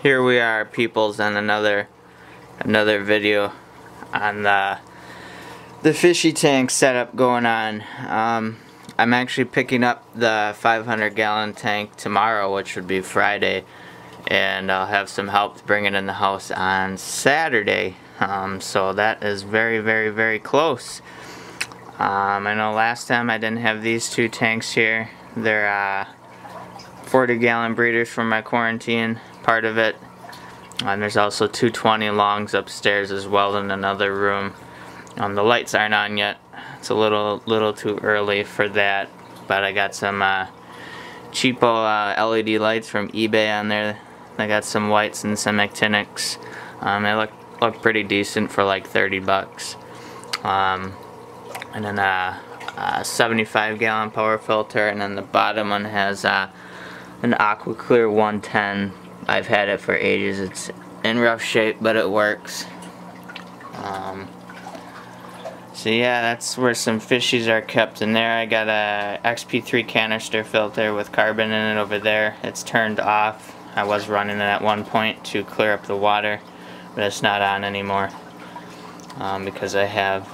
here we are, peoples, on another video on the fishy tank setup going on. I'm actually picking up the 500-gallon tank tomorrow, which would be Friday, and I'll have some help to bring it in the house on Saturday. So that is very, very, very close. I know last time I didn't have these two tanks here. They're 40-gallon breeders for my quarantine part of it. And there's also 220 longs upstairs as well in another room. The lights aren't on yet. It's a little too early for that, but I got some cheapo LED lights from eBay on there. I got some whites and some actinics. They look pretty decent for like 30 bucks. And then a 75-gallon power filter, and then the bottom one has an Aqua Clear 110. I've had it for ages. It's in rough shape, but it works. So yeah, that's where some fishies are kept in there. I got a XP3 canister filter with carbon in it over there. It's turned off. I was running it at one point to clear up the water, but it's not on anymore because I have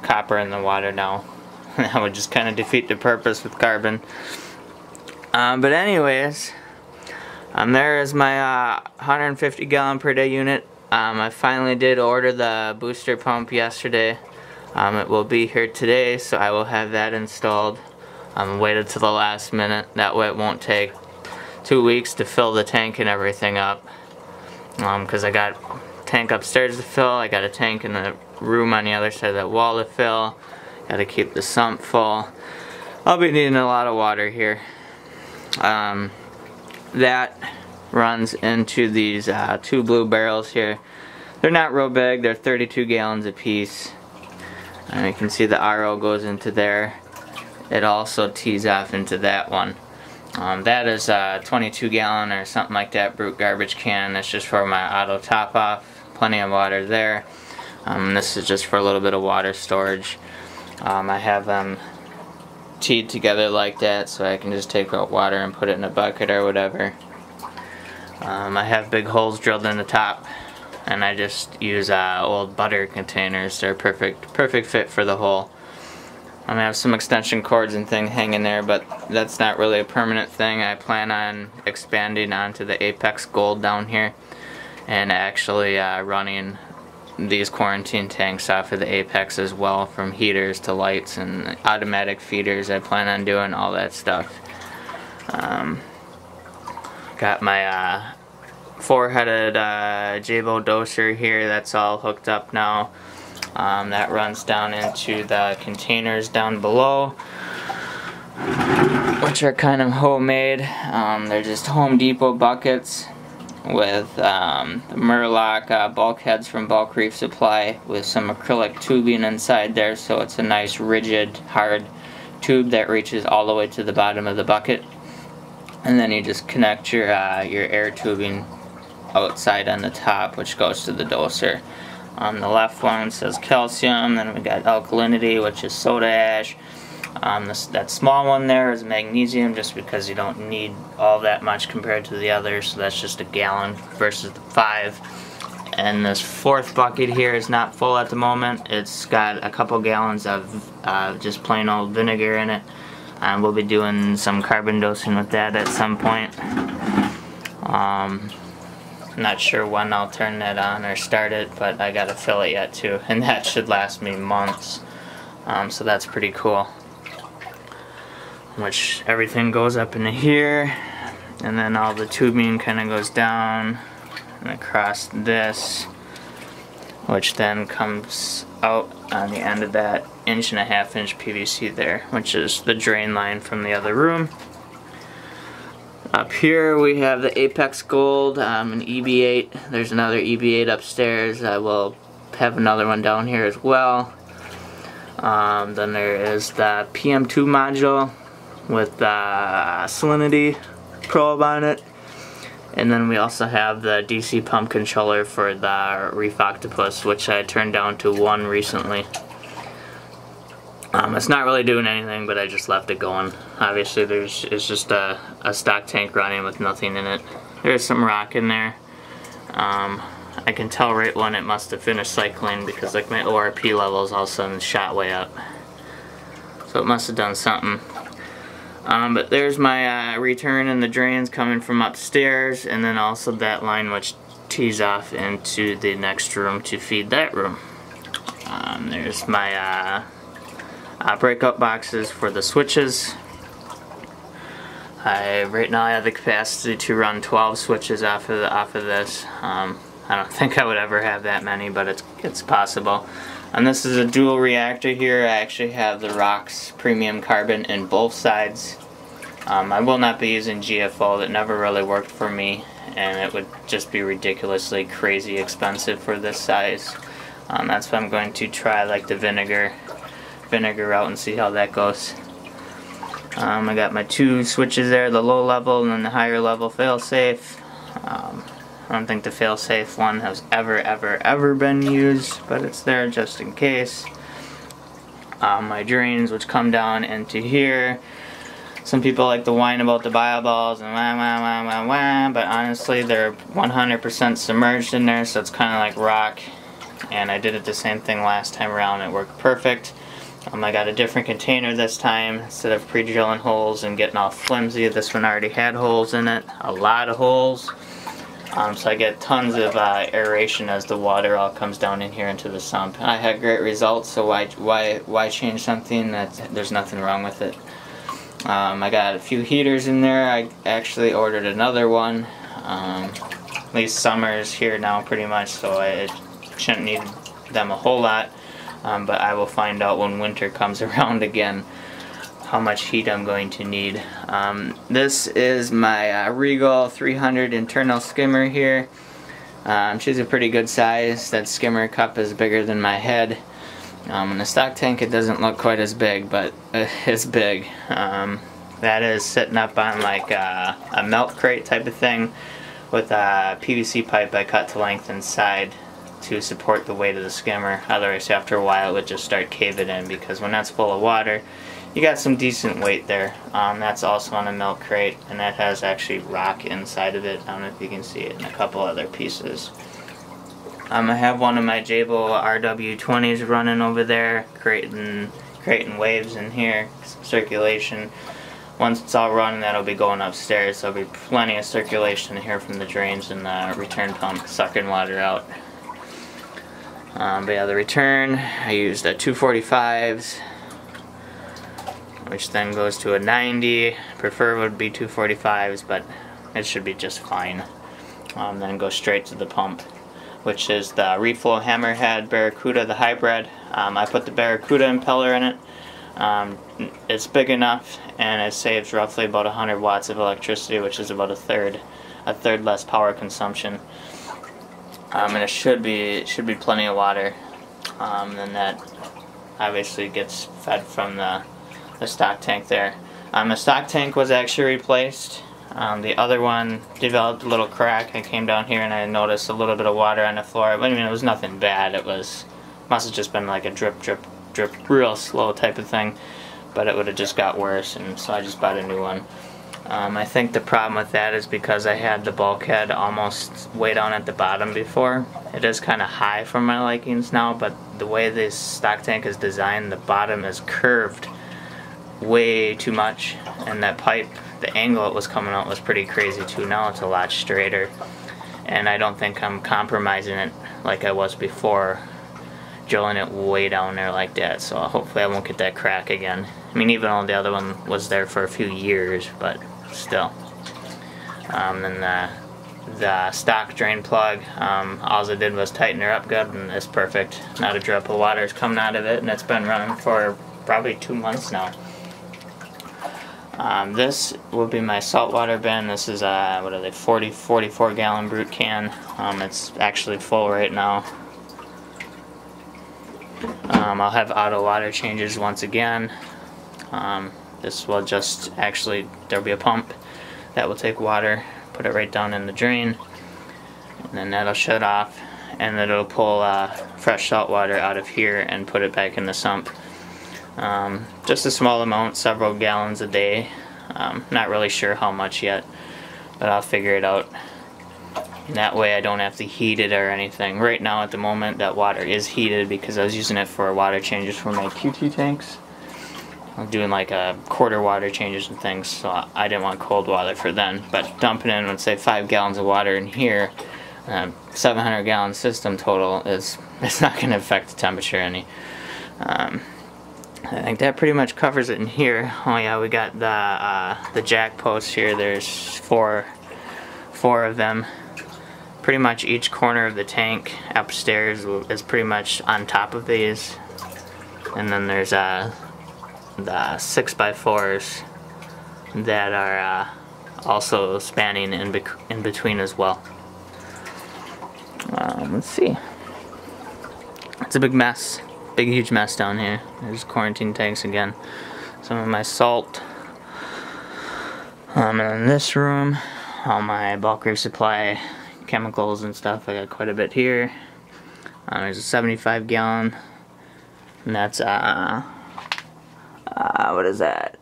copper in the water now. That would just kind of defeat the purpose with carbon. But anyways, there is my 150-gallon per day unit. I finally did order the booster pump yesterday. It will be here today, so I will have that installed. Waited till the last minute. That way it won't take 2 weeks to fill the tank and everything up. Because I got a tank upstairs to fill, I got a tank in the room on the other side of that wall to fill. Got to keep the sump full. I'll be needing a lot of water here. That runs into these two blue barrels here. They're not real big, they're 32 gallons apiece. And you can see the RO goes into there. It also tees off into that one. That is a 22-gallon or something like that brute garbage can. That's just for my auto top off. Plenty of water there. This is just for a little bit of water storage. I have them teed together like that so I can just take out water and put it in a bucket or whatever. I have big holes drilled in the top, and I just use old butter containers. They're perfect fit for the hole. I have some extension cords and thing hanging there, but that's not really a permanent thing. I plan on expanding onto the Apex Gold down here and actually running these quarantine tanks off of the Apex as well, from heaters to lights and automatic feeders. I plan on doing all that stuff. Got my four-headed Jabo doser here. That's all hooked up now. That runs down into the containers down below, which are kind of homemade. They're just Home Depot buckets with Murloc bulkheads from Bulk Reef Supply with some acrylic tubing inside there, so it's a nice rigid, hard tube that reaches all the way to the bottom of the bucket. And then you just connect your air tubing outside on the top, which goes to the doser. On the left one says calcium, then we got alkalinity, which is soda ash. That small one there is magnesium, just because you don't need all that much compared to the others, so that's just a gallon versus the 5. And this fourth bucket here is not full at the moment. It's got a couple gallons of just plain old vinegar in it. We'll be doing some carbon dosing with that at some point. Not sure when I'll turn that on or start it, but I gotta fill it yet too, and that should last me months. So that's pretty cool. Which everything goes up into here, and then all the tubing kind of goes down and across this, which then comes out on the end of that 1.5-inch PVC there, which is the drain line from the other room. Up here we have the Apex Gold, an EB8. There's another EB8 upstairs. I will have another one down here as well. Then there is the PM2 module with the salinity probe on it. And then we also have the DC pump controller for the Reef Octopus, which I turned down to 1 recently. It's not really doing anything, but I just left it going. Obviously it's just a stock tank running with nothing in it. There's some rock in there. I can tell right when it must have finished cycling because like my ORP levels all of a sudden shot way up. So it must have done something. But there's my return and the drains coming from upstairs, and then also that line which tees off into the next room to feed that room. There's my breakout boxes for the switches. Right now I have the capacity to run 12 switches off of this. I don't think I would ever have that many, but it's possible. And this is a dual reactor here. I actually have the ROX premium carbon in both sides. I will not be using GFO. That never really worked for me, and it would just be ridiculously crazy expensive for this size. That's why I'm going to try like the vinegar route and see how that goes. I got my two switches there, the low level and then the higher level fail-safe. I don't think the fail-safe one has ever been used, but it's there just in case. My drains, which come down into here. Some people like to whine about the bioballs and wah, but honestly they're 100% submerged in there, so it's kind of like rock. And I did it the same thing last time around. It worked perfect. I got a different container this time. Instead of pre-drilling holes and getting all flimsy, this one already had holes in it. A lot of holes. So I get tons of aeration as the water all comes down in here into the sump. I had great results, so why change something that there's nothing wrong with it. I got a few heaters in there. I actually ordered another one. At least summer's here now pretty much, so I shouldn't need them a whole lot. But I will find out when winter comes around again how much heat I'm going to need. This is my Regal 300 internal skimmer here. She's a pretty good size. That skimmer cup is bigger than my head. In the stock tank it doesn't look quite as big, but it's big. That is sitting up on like a milk crate type of thing with a PVC pipe I cut to length inside to support the weight of the skimmer. Otherwise after a while it would just start caving in, because when that's full of water you got some decent weight there. That's also on a milk crate, and that has actually rock inside of it. I don't know if you can see it, and a couple other pieces. I have one of my Jable RW20s running over there, creating waves in here, circulation. Once it's all running, that'll be going upstairs. There'll be plenty of circulation in here from the drains and the return pump sucking water out. But yeah, the return, I used a 245s, which then goes to a 90. Prefer would be 245s, but it should be just fine. Then go straight to the pump, which is the Reflow Hammerhead Barracuda, the hybrid. I put the Barracuda impeller in it. It's big enough, and it saves roughly about 100 watts of electricity, which is about a third less power consumption. And it should be plenty of water. And that obviously gets fed from the stock tank there. The stock tank was actually replaced. The other one developed a little crack. I came down here and I noticed a little bit of water on the floor. I mean, it was nothing bad. It must have just been like a drip, real slow type of thing. But it would have just got worse, and so I just bought a new one. I think the problem with that is because I had the bulkhead almost way down at the bottom before. It is kind of high for my likings now, but the way this stock tank is designed, the bottom is curved way too much, and that pipe, the angle it was coming out was pretty crazy too. Now it's a lot straighter, and I don't think I'm compromising it like I was before, drilling it way down there like that. So hopefully I won't get that crack again. I mean, even though the other one was there for a few years, but still. Then the stock drain plug, all I did was tighten her up good, and it's perfect. Not a drip of water is coming out of it, and it's been running for probably 2 months now. This will be my saltwater bin. This is a, what are they, 44 gallon brute can. It's actually full right now. I'll have auto water changes once again. This will just actually, there'll be a pump that will take water, put it right down in the drain, and then that'll shut off, and then it'll pull fresh salt water out of here and put it back in the sump. Just a small amount, several gallons a day. Not really sure how much yet, but I'll figure it out. And that way I don't have to heat it or anything. Right now at the moment that water is heated because I was using it for water changes for my QT tanks. I'm doing like a quarter water changes and things, so I didn't want cold water for then. But dumping in, let's say 5 gallons of water in here, 700 gallon system total, it's not going to affect the temperature any. I think that pretty much covers it in here. Oh yeah, we got the jack posts here. There's four of them. Pretty much each corner of the tank upstairs is pretty much on top of these. And then there's the 6x4s that are also spanning in between as well. Let's see. It's a big mess. Big huge mess down here. There's quarantine tanks again. Some of my salt. And in this room, all my bulk resupply chemicals and stuff. I got quite a bit here. There's a 75 gallon. And that's what is that?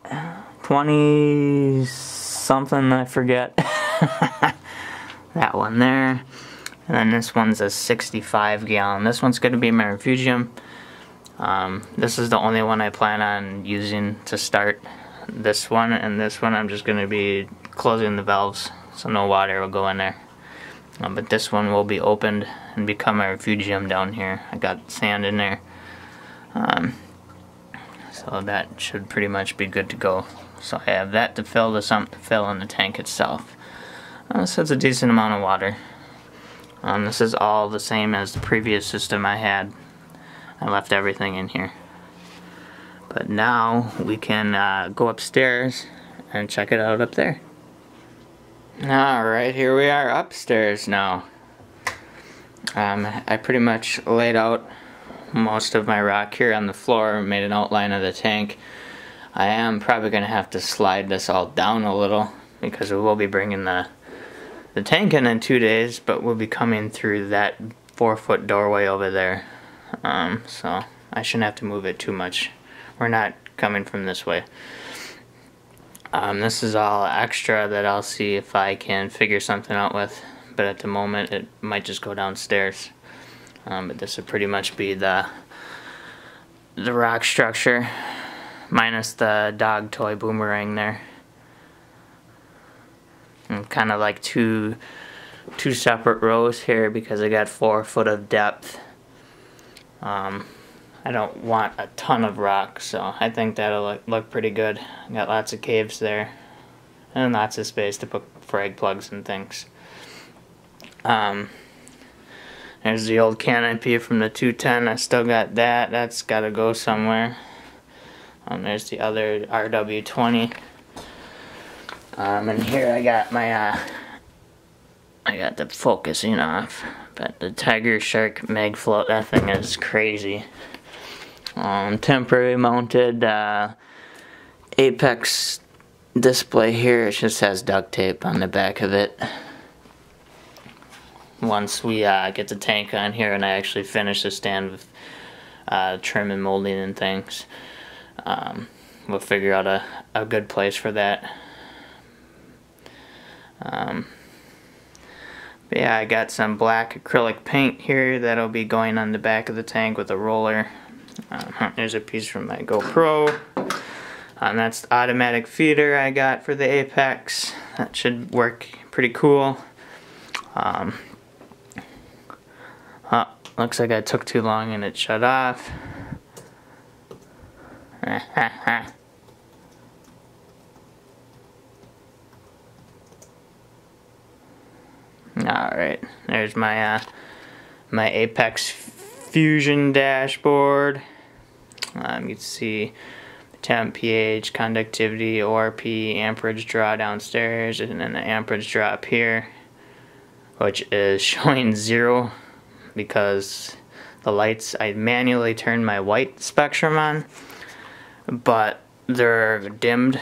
20 something, I forget. That one there. And then this one's a 65 gallon. This one's going to be my refugium. This is the only one I plan on using to start. This one and this one I'm just going to be closing the valves so no water will go in there. But this one will be opened and become my refugium down here. I got sand in there. So that should pretty much be good to go. So I have that to fill, the sump to fill, in the tank itself. So it's a decent amount of water. This is all the same as the previous system I had. I left everything in here. But now we can go upstairs and check it out up there. Alright, here we are upstairs now. I pretty much laid out most of my rock here on the floor, made an outline of the tank. I am probably going to have to slide this all down a little because we will be bringing the tank in 2 days, but we'll be coming through that 4-foot doorway over there. So I shouldn't have to move it too much. We're not coming from this way. This is all extra that I'll see if I can figure something out with, but at the moment it might just go downstairs. But this would pretty much be the rock structure minus the dog toy boomerang there. And kind of like two separate rows here because I got 4 foot of depth. I don't want a ton of rock, so I think that'll look pretty good. Got lots of caves there and lots of space to put frag plugs and things. There's the old canopy from the 210. I still got that. That's got to go somewhere. There's the other RW20. And here I got my I got the focusing off, but the Tiger Shark mag float, that thing is crazy. Temporary mounted Apex display here. It just has duct tape on the back of it. Once we get the tank on here and I actually finish the stand with trim and molding and things, we'll figure out a good place for that. But yeah, I got some black acrylic paint here that'll be going on the back of the tank with a roller. There's a piece from my GoPro. That's the automatic feeder I got for the Apex. That should work pretty cool. Looks like I took too long and it shut off. Alright, there's my my Apex Fusion dashboard. You can see temp, pH, conductivity, ORP, amperage draw downstairs, and then the amperage draw up here, which is showing 0 because the lights, I manually turned my white spectrum on, but they're dimmed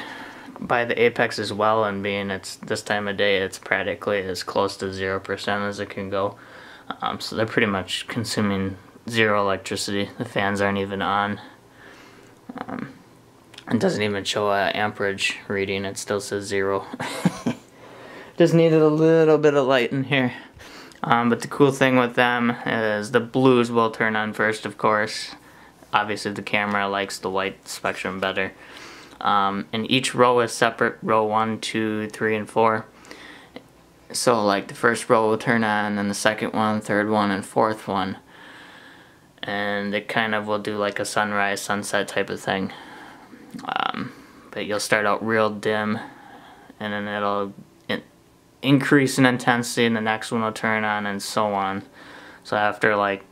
by the Apex as well, and being it's this time of day, it's practically as close to 0% as it can go. So they're pretty much consuming 0 electricity. The fans aren't even on. It doesn't even show an amperage reading, it still says 0. Just needed a little bit of light in here. But the cool thing with them is the blues will turn on first, of course. Obviously the camera likes the white spectrum better. And each row is separate, row 1, 2, 3, and 4. So like the first row will turn on, and the second one, third one, and fourth one. And it kind of will do like a sunrise, sunset type of thing. But you'll start out real dim, and then it'll increase in intensity, and the next one will turn on, and so on. So after like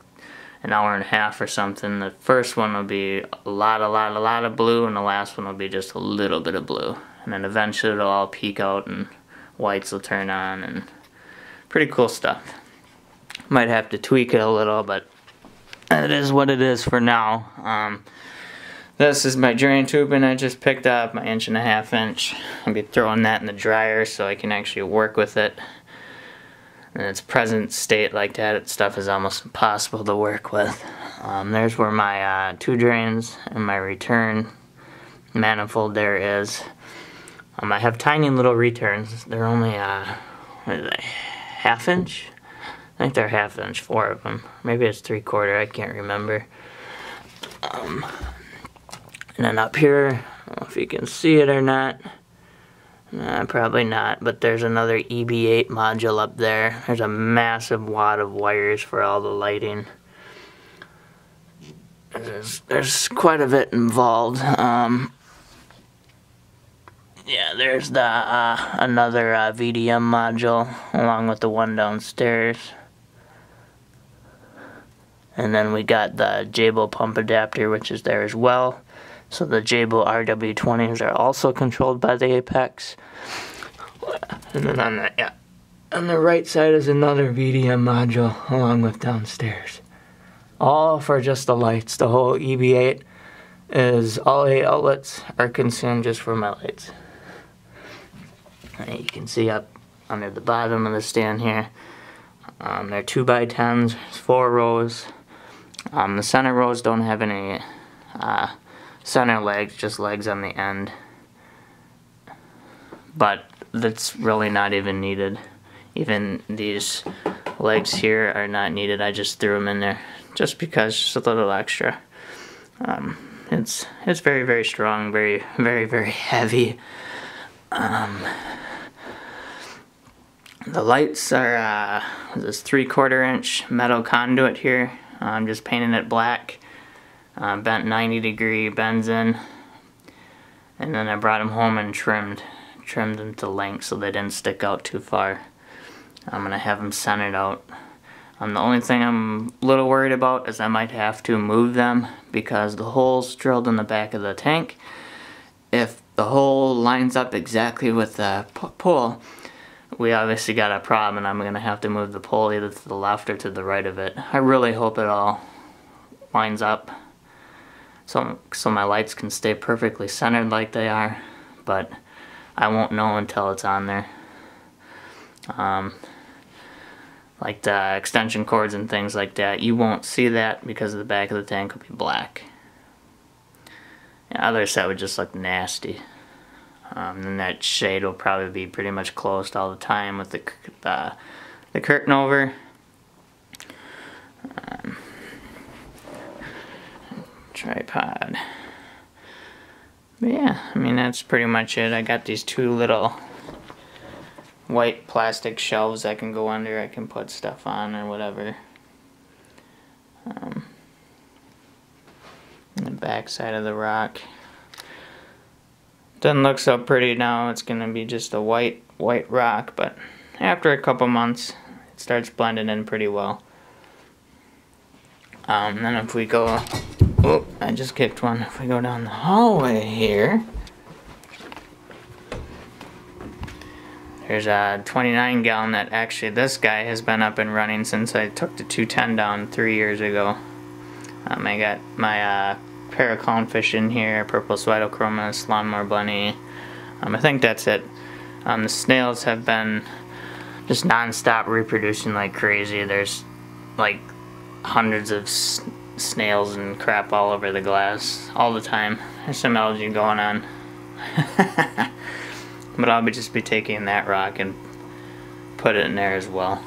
an hour and a half or something, the first one will be a lot of blue, and the last one will be just a little bit of blue. And then eventually it'll all peak out, and whites will turn on, and pretty cool stuff. Might have to tweak it a little, but it is what it is for now. This is my drain tube, and I just picked up my 1.5 inch. I'll be throwing that in the dryer so I can actually work with it. In its present state like that, stuff is almost impossible to work with. There's where my 2 drains and my return manifold there is. I have tiny little returns. They're only, what are they, 1/2 inch? I think they're 1/2 inch, 4 of them. Maybe it's 3/4, I can't remember. And then up here, I don't know if you can see it or not. Probably not, but there's another EB8 module up there. There's a massive wad of wires for all the lighting. There's quite a bit involved. Yeah, there's the another VDM module along with the one downstairs. And then we got the Jabo pump adapter, which is there as well. So the Jabo RW20s are also controlled by the Apex. And then on the right side is another VDM module along with downstairs. All for just the lights. The whole EB8 is all 8 outlets are consumed just for my lights. And you can see up under the bottom of the stand here. They're 2x10s, 4 rows. The center rows don't have any center legs, just legs on the end. But that's really not even needed. Even these legs here are not needed. I just threw them in there just because, just a little extra. It's very, very strong, very, very, very heavy. The lights are this 3/4 inch metal conduit here. I'm just painting it black. Bent 90 degree bends in, and then I brought them home and trimmed them to length so they didn't stick out too far. I'm gonna have them centered out. The only thing I'm a little worried about is I might have to move them because the hole's drilled in the back of the tank. If the hole lines up exactly with the pole, we obviously got a problem, and I'm gonna have to move the pole either to the left or to the right of it. I really hope it all lines up so my lights can stay perfectly centered like they are, but I won't know until it's on there. Like the extension cords and things like that, you won't see that because the back of the tank will be black. The other side would just look nasty. And that shade will probably be pretty much closed all the time with the curtain over. Tripod. But yeah, I mean that's pretty much it. I got these 2 little white plastic shelves I can go under. I can put stuff on or whatever. The back side of the rock. Doesn't look so pretty now. It's gonna be just a white rock, but after a couple months it starts blending in pretty well. Then if we go, oh, I just kicked one. If we go down the hallway here, there's a 29 gallon that actually this guy has been up and running since I took the 210 down 3 years ago. I got my pair of clownfish in here, purple Pseudochromis, lawnmower bunny. I think that's it. The snails have been just non-stop reproducing like crazy. There's like hundreds of snails and crap all over the glass all the time. There's some algae going on. But I'll just be taking that rock and put it in there as well.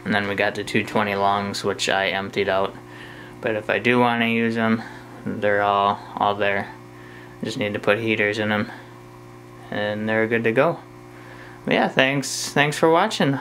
And then we got the 220 longs, which I emptied out. But if I do want to use them, they're all there. Just need to put heaters in them, and they're good to go. But yeah, thanks for watching.